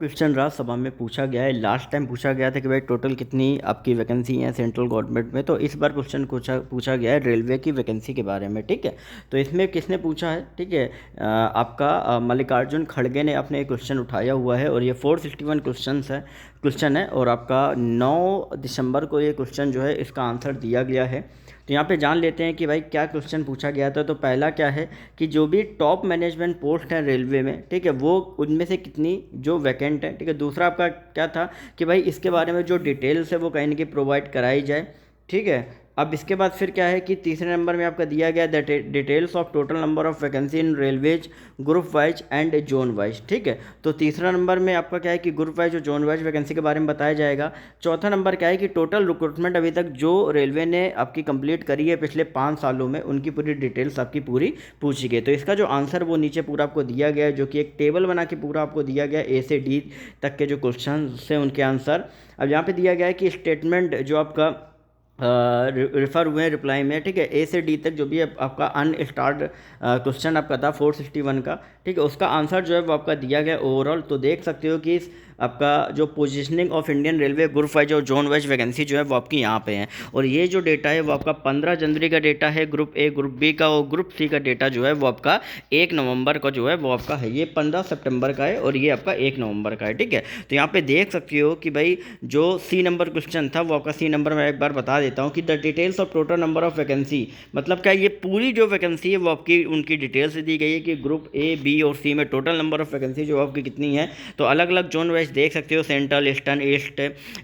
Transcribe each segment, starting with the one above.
Question Rajya Sabha में पूछा गया है। लास्ट टाइम पूछा गया था कि भाई टोटल कितनी आपकी वैकेंसी है सेंट्रल गवर्नमेंट में। तो इस बार क्वेश्चन पूछा गया है रेलवे की वैकेंसी के बारे में। ठीक है, तो इसमें किसने पूछा है? ठीक है, आपका मल्लिकार्जुन खड़गे ने अपने क्वेश्चन उठाया हुआ है और ये 461 क्वेश्चन है और आपका 9 दिसंबर को ये क्वेश्चन जो है इसका आंसर दिया गया है। तो यहाँ पे जान लेते हैं कि भाई क्या क्वेश्चन पूछा गया था। तो पहला क्या है कि जो भी टॉप मैनेजमेंट पोस्ट है रेलवे में, ठीक है, वो उनमें से कितनी जो वैकेंट है। ठीक है, दूसरा आपका क्या था कि भाई इसके बारे में जो डिटेल्स है वो कहीं ना कहीं प्रोवाइड कराई जाए। ठीक है, अब इसके बाद फिर क्या है कि तीसरे नंबर में आपका दिया गया the details of total number of vacancy in railways group wise and zone wise. ठीक है, तो तीसरा नंबर में आपका क्या है कि ग्रुप वाइज और जोन वाइज वैकेंसी के बारे में बताया जाएगा। चौथा नंबर क्या है कि टोटल रिक्रूटमेंट अभी तक जो रेलवे ने आपकी कंप्लीट करी है पिछले 5 सालों में, उनकी पूरी डिटेल्स आपकी पूरी पूछी गई। तो इसका जो आंसर वो नीचे पूरा आपको दिया गया है, जो कि एक टेबल बना के पूरा आपको दिया गया है, ए से डी तक के जो क्वेश्चन से उनके आंसर। अब यहाँ पे दिया गया है कि स्टेटमेंट जो आपका रेफर हुए हैं रिप्लाई में। ठीक है, ए से डी तक जो भी आपका अनस्टार्ड क्वेश्चन आपका था 461 का, ठीक है, उसका आंसर जो है वो आपका दिया गया ओवरऑल। तो देख सकते हो कि आपका जो positioning of Indian railway group wise और जोन वाइज वैकेंसी जो है वो आपकी यहाँ पे है। और ये जो डेटा है वो आपका 15 जनवरी का डेटा है ग्रुप ए ग्रुप बी का, और ग्रुप सी का डेटा जो है वो आपका 1 नवंबर का जो है वो आपका है। ये 15 सितंबर का है और ये आपका 1 नवंबर का है। ठीक है, तो यहाँ पे देख सकते हो कि भाई जो सी नंबर क्वेश्चन था वो आपका सी नंबर में एक बार बता देता हूँ कि the details of total number of vacancy, मतलब क्या ये पूरी जो वैकेंसी है वो आपकी उनकी डिटेल्स दी गई है कि ग्रुप ए बी और सी में टोटल नंबर ऑफ वैकेंसी जो आपकी कितनी है। तो अलग अलग जोन वाइज देख सकते हो, सेंट्रल, ईस्टर्न,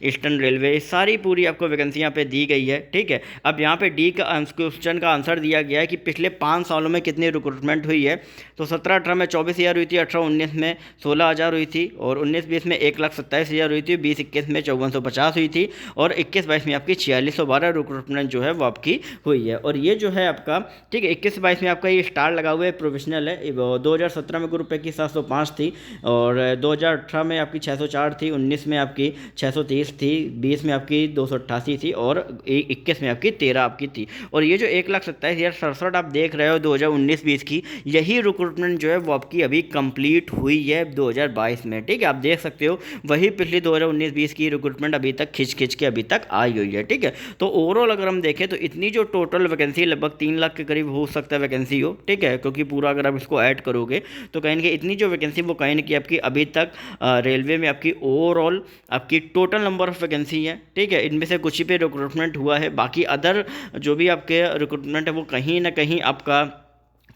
ईस्टर्न रेलवे, सारी पूरी आपको वैकेंसी यहाँ पे दी गई है। ठीक है, अब यहाँ पे डी का क्वेश्चन का आंसर दिया गया है कि पिछले 5 सालों में कितनी रिक्रूटमेंट हुई है। तो 17-18 में 24,000 हुई थी, 18-19 में 16,000 हुई थी, और 19-20 में 1,27,000 हुई थी, 20-21 में 5450 हुई थी, और 21-22 में आपकी 4612 रिक्रूटमेंट जो है वो आपकी हुई है। और ये जो है आपका, ठीक है, 21-22 में आपका ये स्टार लगा हुआ है, प्रोफेशनल है। 2017 में ग्रुप ए की 705 थी, और 2018 में आपकी 604 थी, 19 में आपकी 630 थी, 20 में आपकी 288 थी, और 21 में आपकी 13 आपकी थी। और ये जो 1,27,067 आप देख रहे हो 2019-20 की, यही रिक्रूटमेंट जो है वो आपकी अभी कंप्लीट हुई है 2022 में। ठीक है, आप देख सकते हो वही पिछली 2019-20 की रिक्रूटमेंट अभी तक खिंच के अभी तक आई हुई है। ठीक है, तो ओवरऑल अगर हम देखें तो इतनी जो टोटल वैकेंसी लगभग 3 लाख के करीब हो सकता है वैकेंसी हो। ठीक है, क्योंकि पूरा अगर आप इसको ऐड करोगे तो कहीं ना कहीं इतनी जो वैकेंसी वो कहीं ना कहीं आपकी अभी तक रेलवे में आपकी ओवरऑल आपकी टोटल नंबर ऑफ वैकेंसी है। ठीक है, इनमें से कुछ ही पे रिक्रूटमेंट हुआ है, बाकी अदर जो भी आपके रिक्रूटमेंट है वो कहीं ना कहीं आपका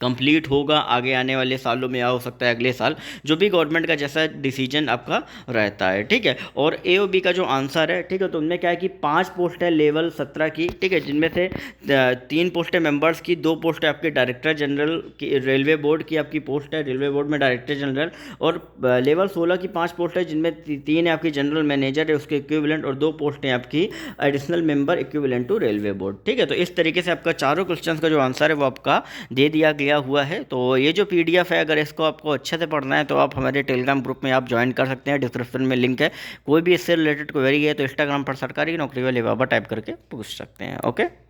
कंप्लीट होगा आगे आने वाले सालों में, या हो सकता है अगले साल, जो भी गवर्नमेंट का जैसा डिसीजन आपका रहता है। ठीक है, और ए और बी का जो आंसर है, ठीक है, तो उनमें क्या है कि 5 पोस्ट है लेवल 17 की। ठीक है, जिनमें से 3 पोस्ट है मेंबर्स की, 2 पोस्ट है आपके डायरेक्टर जनरल की, रेलवे बोर्ड की आपकी पोस्ट है, रेलवे बोर्ड में डायरेक्टर जनरल, और लेवल 16 की 5 पोस्ट है, जिनमें 3 है आपकी जनरल मैनेजर है उसके इक्विवेलेंट, और 2 पोस्ट हैं आपकी additional member equivalent to railway board. ठीक है, तो इस तरीके से आपका चारों क्वेश्चन का जो आंसर है वो आपका दे दिया हुआ है। तो ये जो पीडीएफ है, अगर इसको आपको अच्छे से पढ़ना है तो आप हमारे टेलीग्राम ग्रुप में आप ज्वाइन कर सकते हैं, डिस्क्रिप्शन में लिंक है। कोई भी इससे रिलेटेड क्वेरी है तो इंस्टाग्राम पर सरकारी नौकरी वाले बाबा टाइप करके पूछ सकते हैं। ओके।